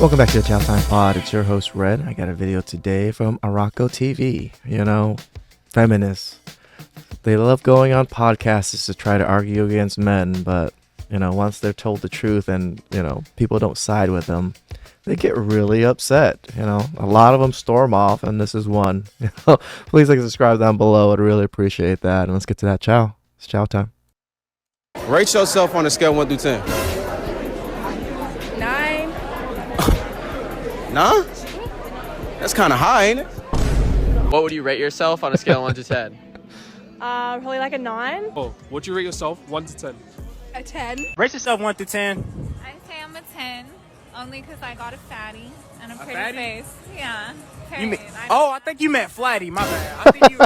Welcome back to the TheChowTimePod. It's your host, Red. I got a video today from Araco TV. Feminists. They love going on podcasts to try to argue against men, but, once they're told the truth and, people don't side with them, they get really upset. A lot of them storm off, and this is one. Please subscribe down below. I'd really appreciate that. And let's get to that chow. It's chow time. Rate yourself on a scale of 1 through 10. 9. 9? That's kind of high, ain't it? What would you rate yourself on a scale of 1 to 10? Probably like a 9. Oh, would you rate yourself 1 to 10? A 10. Rate yourself 1 through 10. I'd say I'm a 10, only because I got a fatty and a pretty fatty? face. Yeah. You mean, period. I think you meant flatty. My bad. I think you.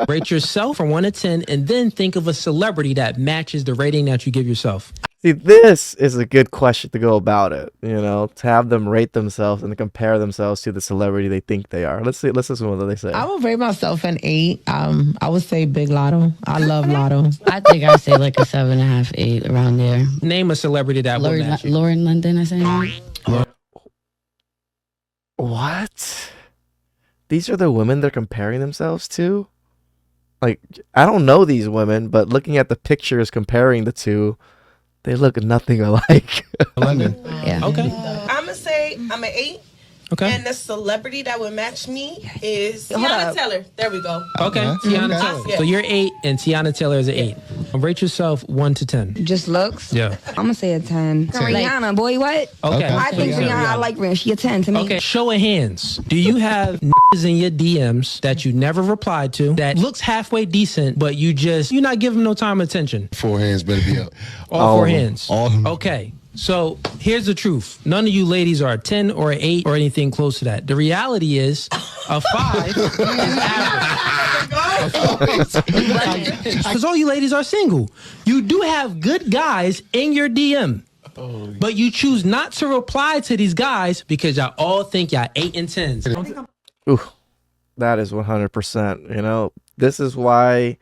Rate yourself from 1 to 10 and then think of a celebrity that matches the rating that you give yourself. See, this is a good question to go about it, to have them rate themselves and compare themselves to the celebrity they think they are. Let's listen to what they say. I would rate myself an 8. I would say Big Lotto. I love Lotto. I think I'd say like a 7.5, 8 around there. Name a celebrity that would match you. Lauren London, I say. What? These are the women they're comparing themselves to? Like, I don't know these women, but looking at the pictures comparing the two, they look nothing alike. London. Yeah. Okay. I'm going to say I'm an 8. Okay. And the celebrity that would match me is Hold Tiana up. Taylor. There we go. Okay. Tiana Taylor. Yeah. So you're 8 and Tiana Taylor is an 8. Rate yourself 1 to 10. Just looks? Yeah. I'm going to say a 10. Rihanna, boy, what? Okay. I think Rihanna, I like Rihanna. She a 10 to me. Okay. Show of hands. Do you have in your DMs that you never replied to that looks halfway decent, but you're not giving no time or attention? 4 hands better be up. All 4 hands. All of them. Okay. So here's the truth. None of you ladies are a 10 or an 8 or anything close to that. The reality is a 5 is average. Because all you ladies are single. You do have good guys in your DM. But you choose not to reply to these guys because y'all all think y'all 8 and 10s. Ooh, that is 100%. This is why...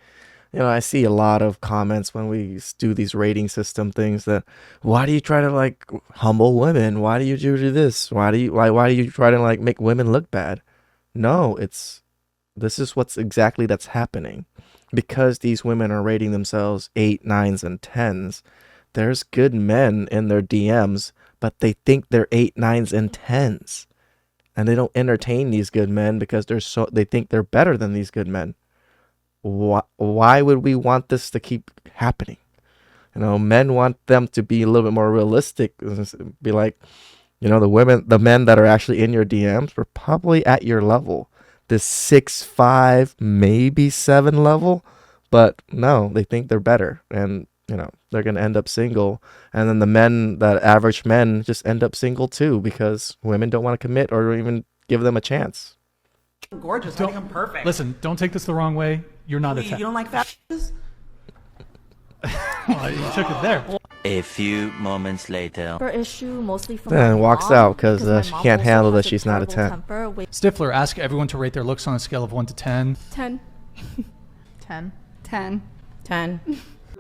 I see a lot of comments when we do these rating system things that, why do you try to humble women? Why do you do this? Why do you try to make women look bad? No, this is what's exactly that's happening. Because these women are rating themselves 8, 9s, and 10s, there's good men in their DMs, but they think they're 8, 9s, and 10s. And they don't entertain these good men because they think they're better than these good men. Why would we want this to keep happening? Men want them to be a little bit more realistic. Be like, the men that are actually in your DMs are probably at your level, this 6'5", maybe 7 level, but no, they think they're better, and they're gonna end up single. And then the men, that average men, just end up single too because women don't want to commit or even give them a chance. Gorgeous. I think I'm perfect. Listen, don't take this the wrong way. You're not a 10. You don't like fat bitches? Oh, you took it there. A few moments later. Issue mostly from Then walks out because she my can't mom handle also that has she's a not a terrible 10. temper. Stifler, ask everyone to rate their looks on a scale of 1 to 10. 10. 10. 10. 10.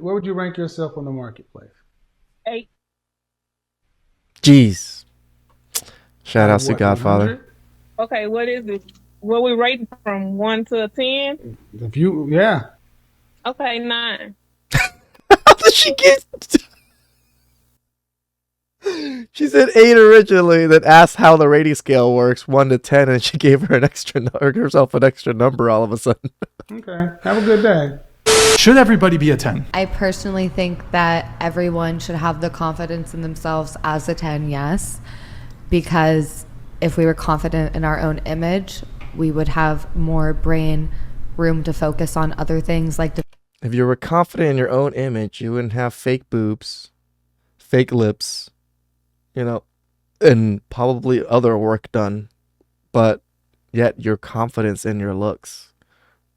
Where would you rank yourself on the marketplace? 8. Jeez. Shout out to Godfather. Okay, what is it? What we rate from 1 to 10? Yeah. Okay, 9. How did she get... She said 8 originally, then asked how the rating scale works, 1 to 10, and she gave herself an extra number all of a sudden. Okay. Have a good day. Should everybody be a 10? I personally think that everyone should have the confidence in themselves as a 10, yes. Because if we were confident in our own image, we would have more brain room to focus on other things like... If you were confident in your own image, you wouldn't have fake boobs, fake lips, and probably other work done. But yet your confidence in your looks,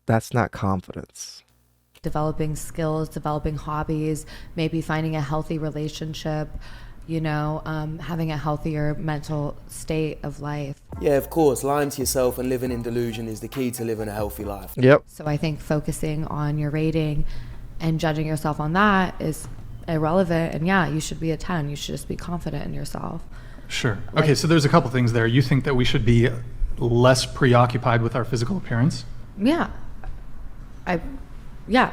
that's not confidence. Developing skills, developing hobbies, maybe finding a healthy relationship, having a healthier mental state of life. Yeah, of course. Lying to yourself and living in delusion is the key to living a healthy life. Yep. So I think focusing on your rating and judging yourself on that is irrelevant. And yeah, you should be a 10. You should just be confident in yourself. Sure. Okay, so there's a couple things there. You think that we should be less preoccupied with our physical appearance? Yeah.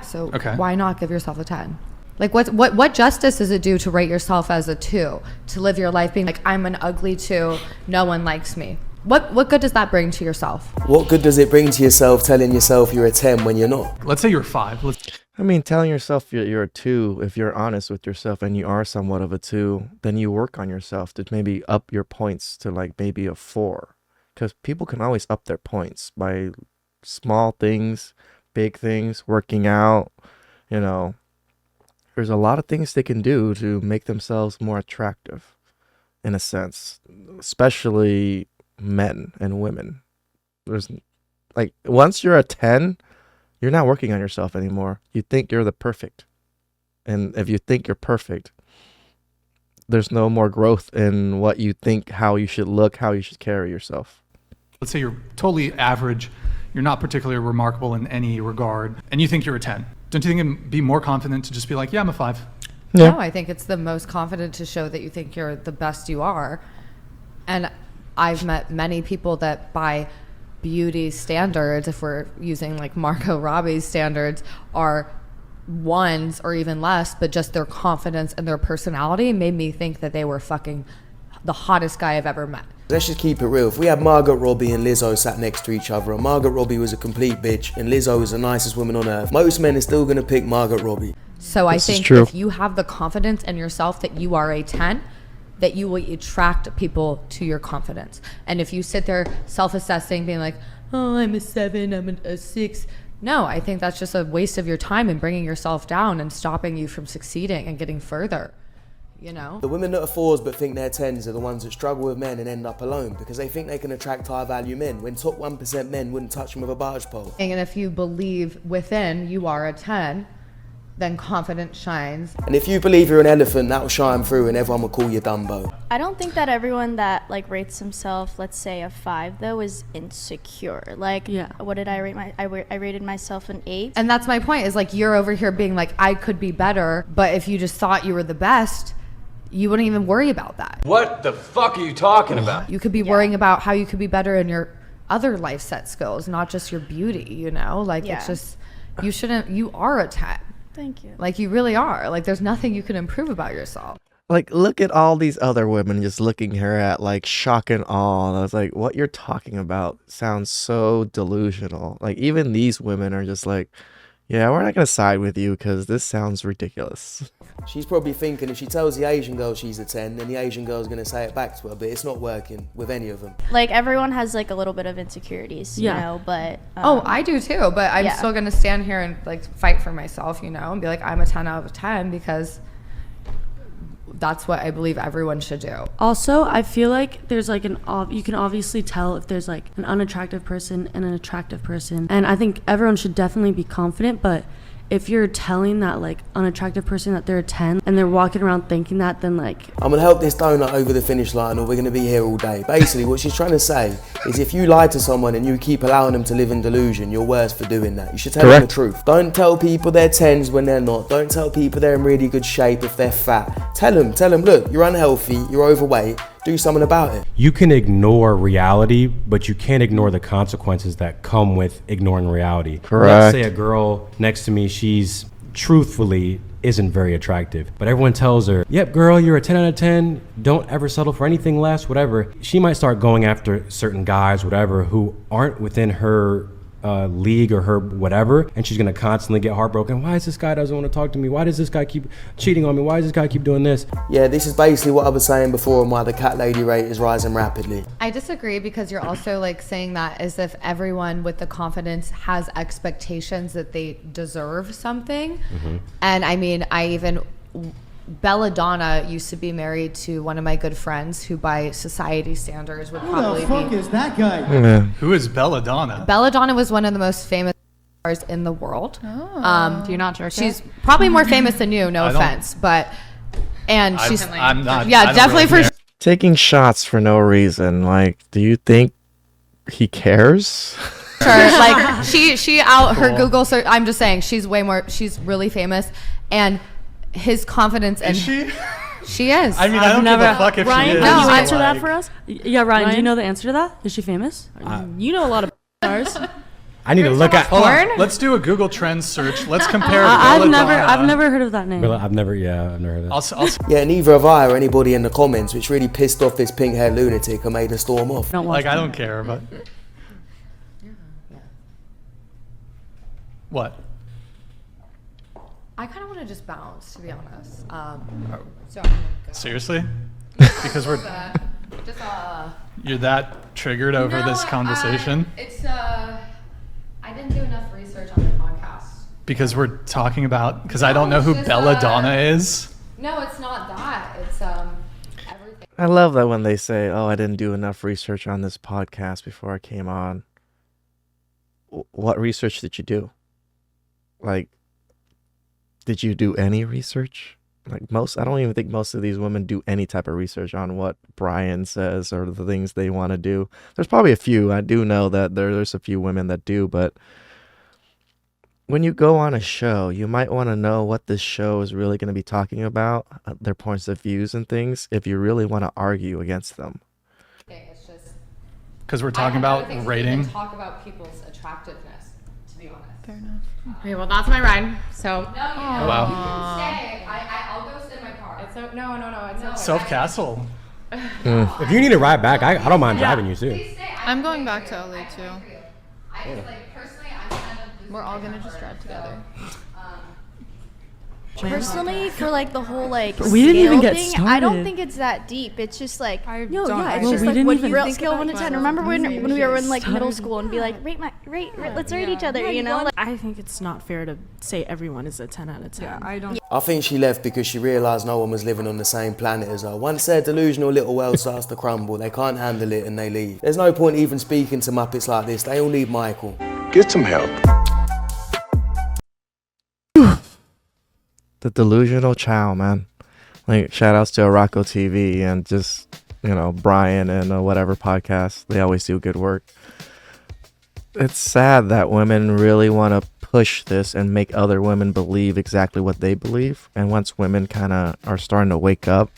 So Okay. why not give yourself a 10? Like what justice does it do to rate yourself as a 2? To live your life being like, I'm an ugly 2, no one likes me. What good does that bring to yourself? What good does it bring to yourself telling yourself you're a 10 when you're not? Let's say you're 5. I mean, telling yourself you're a 2, if you're honest with yourself and you are somewhat of a 2, then you work on yourself to maybe up your points to like maybe a 4. Because people can always up their points by small things, big things, working out, you know. There's a lot of things they can do to make themselves more attractive, in a sense, especially men and women. There's like, once you're a 10, you're not working on yourself anymore. You think you're the perfect. And if you think you're perfect, there's no more growth in what you think, how you should look, how you should carry yourself. Let's say you're totally average. You're not particularly remarkable in any regard, and you think you're a 10. Don't you think it'd be more confident to just be like, yeah, I'm a 5? Yeah. No, I think it's the most confident to show that you think you're the best you are. And I've met many people that by beauty standards, if we're using like Margot Robbie's standards, are 1s or even less, but just their confidence and their personality made me think that they were fucking the hottest guy I've ever met. Let's just keep it real. If we had Margot Robbie and Lizzo sat next to each other, and Margot Robbie was a complete bitch and Lizzo was the nicest woman on earth, most men are still going to pick Margot Robbie. So I think if you have the confidence in yourself that you are a 10, that you will attract people to your confidence. And if you sit there self-assessing, being like, oh, I'm a 7, I'm a 6. No, I think that's just a waste of your time and bringing yourself down and stopping you from succeeding and getting further. You know? The women that are 4s but think they're 10s are the ones that struggle with men and end up alone because they think they can attract high value men when top 1% men wouldn't touch them with a barge pole. And if you believe within you are a 10, then confidence shines. And if you believe you're an elephant, that'll shine through and everyone will call you Dumbo. I don't think that everyone that like rates himself, let's say a 5 though, is insecure. Like, what did I rate I rated myself an 8. And that's my point, is like you're over here being like, I could be better, but if you just thought you were the best, you wouldn't even worry about that. What the fuck are you talking about? You could be worrying about how you could be better in your other life set skills, not just your beauty, you know? Like it's just, you are a 10. Thank you. Like you really are. Like there's nothing you can improve about yourself. Like, look at all these other women just looking her at like shock and awe. And I was like, what you're talking about sounds so delusional. Like even these women are just like, yeah, we're not going to side with you because this sounds ridiculous. She's probably thinking if she tells the Asian girl she's a 10, then the Asian girl's going to say it back to her, but it's not working with any of them. Like everyone has like a little bit of insecurities, you know, but... oh, I do too, but I'm still going to stand here and like fight for myself, you know, and be like, I'm a 10 out of 10 because that's what I believe everyone should do. Also, I feel like there's like you can obviously tell if there's like an unattractive person and an attractive person. And I think everyone should definitely be confident, but if you're telling that like unattractive person that they're a 10 and they're walking around thinking that, then like... I'm going to help this donut over the finish line or we're going to be here all day. Basically, what she's trying to say is if you lie to someone and you keep allowing them to live in delusion, you're worse for doing that. You should tell them the truth. Don't tell people they're 10s when they're not. Don't tell people they're in really good shape if they're fat. Tell them, look, you're unhealthy, you're overweight. Do something about it. You can ignore reality, but you can't ignore the consequences that come with ignoring reality. Correct. Let's say a girl next to me, she's truthfully isn't very attractive, but everyone tells her, yep, girl, you're a 10 out of 10. Don't ever settle for anything less, whatever. She might start going after certain guys, whatever, who aren't within her league or her whatever, and she's gonna constantly get heartbroken. Why is this guy doesn't want to talk to me? Why does this guy keep cheating on me? Why does this guy keep doing this? Yeah, this is basically what I was saying before and why the cat lady rate is rising rapidly. I disagree because you're also like saying that as if everyone with the confidence has expectations that they deserve something. And I mean, Belladonna used to be married to one of my good friends who by society standards would probably be... Who the fuck is that guy? Who is Belladonna? Belladonna was one of the most famous stars in the world. Do you not jerk She's probably more famous than you, no offense, but... And she's... I'm not... Yeah, definitely really for... Taking shots for no reason. Like, do you think he cares? Sure, like she out her Google search. I'm just saying she's really famous, and his confidence and Is she? She is. I mean, I don't give a fuck if Ryan, she is. can you but, answer that like- for us? Yeah, Ryan, do you know the answer to that? Is she famous? You know a lot of stars. I need to look at. Hold on. Let's do a Google Trends search. Let's compare. I've Belladonna. never heard of that name. I've never heard of it. Yeah, neither have I or anybody in the comments, which really pissed off this pink-haired lunatic and made her storm off. Like, I don't care, but. What? I kind of want to just bounce, to be honest. So Seriously? Because we're. just You're that triggered over this conversation? It's I didn't do enough research on the podcast. Because we're talking about. Because I don't know who Belladonna is. No, it's not that. It's everything. I love that when they say, "Oh, I didn't do enough research on this podcast before I came on." What research did you do? Like, did you do any research? Like I don't even think most of these women do any type of research on what Brian says or the things they want to do. There's probably a few. I do know that there's a few women that do, but when you go on a show, you might want to know what this show is really going to be talking about, their points of views and things, if you really want to argue against them. It's just Because we're talking about rating. Talk about people's attractiveness, to be honest. Fair enough. Okay, well, that's my ride. So. No, you Oh, wow. You can stay. I'll go sit in my car. It's no. It's okay. Self Castle. If you need a ride back, I don't mind driving you too. I'm going back to LA too. I just personally, I'm kind of. We're all gonna just drive together. Personally, for like the whole like We didn't even scale get thing, I don't started. think it's that deep. It's just like don't it's actually. just We like didn't what even real think scale about 1 to 10. it. Remember when we were in like middle Started. school and be like let's rate each other, you know? Like, I think it's not fair to say everyone is a 10 out of 10. Yeah, I don't. I think she left because she realised no one was living on the same planet as her. Once their delusional little world starts to crumble, they can't handle it and they leave. There's no point even speaking to Muppets like this. They all need Michael. Get some help. The delusional chow, man. Like, shout outs to Araco TV and just, Brian and whatever podcast. They always do good work. It's sad that women really want to push this and make other women believe exactly what they believe. And once women kind of are starting to wake up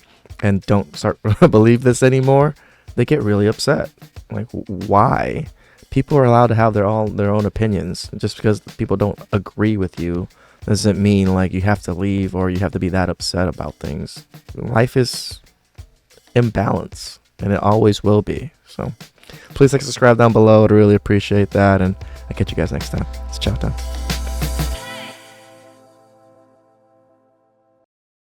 and don't start to believe this anymore, they get really upset. Like, why? People are allowed to have their own opinions. Just because people don't agree with you doesn't mean like you have to leave or you have to be that upset about things. Life is imbalance and it always will be. So please like, subscribe down below. I'd really appreciate that. And I'll catch you guys next time. It's chow time.